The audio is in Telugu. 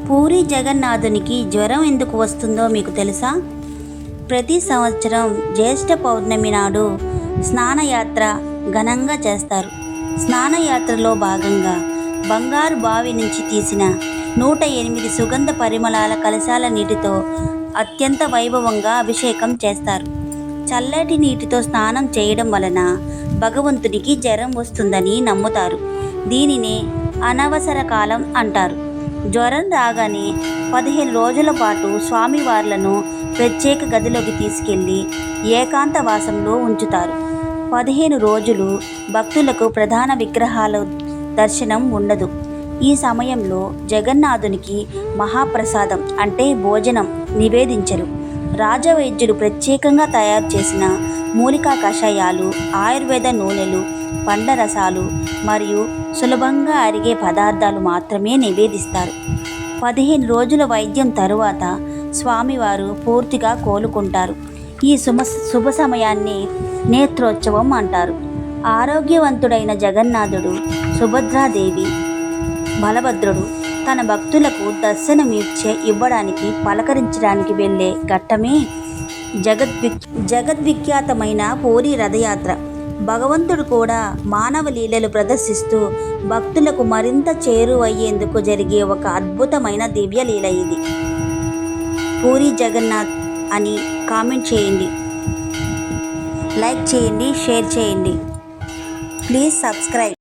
పూరి జగన్నాథునికి జ్వరం ఎందుకు వస్తుందో మీకు తెలుసా? ప్రతి సంవత్సరం జ్యేష్ఠ పౌర్ణమి నాడు స్నానయాత్ర ఘనంగా చేస్తారు. స్నానయాత్రలో భాగంగా బంగారు బావి నుంచి తీసిన 108 సుగంధ పరిమళాల కలశాల నీటితో అత్యంత వైభవంగా అభిషేకం చేస్తారు. చల్లటి నీటితో స్నానం చేయడం వలన భగవంతునికి జ్వరం వస్తుందని నమ్ముతారు. దీనినే అనవసర కాలం అంటారు. జ్వరం రాగానే 15 రోజుల పాటు స్వామివార్లను ప్రత్యేక గదిలోకి తీసుకెళ్లి ఏకాంతవాసంలో ఉంచుతారు. 15 రోజులు భక్తులకు ప్రధాన విగ్రహాల దర్శనం ఉండదు. ఈ సమయంలో జగన్నాథునికి మహాప్రసాదం అంటే భోజనం నివేదించరు. రాజవైద్యుడు ప్రత్యేకంగా తయారు చేసిన మూలికా కషాయాలు, ఆయుర్వేద నూనెలు, పండ్ల రసాలు మరియు సులభంగా అరిగే పదార్థాలు మాత్రమే నివేదిస్తారు. 15 రోజుల వైద్యం తరువాత స్వామివారు పూర్తిగా కోలుకుంటారు. ఈ శుభ సమయాన్ని నేత్రోత్సవం అంటారు. ఆరోగ్యవంతుడైన జగన్నాథుడు, సుభద్రాదేవి, బలభద్రుడు తన భక్తులకు ఇవ్వడానికి పలకరించడానికి వెళ్ళే ఘట్టమే జగద్విఖ్యాతమైన పూరి రథయాత్ర. భగవంతుడు కూడా మానవ లీలలు ప్రదర్శిస్తూ భక్తులకు మరింత చేరువయ్యేందుకు జరిగే ఒక అద్భుతమైన దివ్యలీల ఇది. పూరి జగన్నాథ్ అని కామెంట్ చేయండి, లైక్ చేయండి, షేర్ చేయండి. Please subscribe.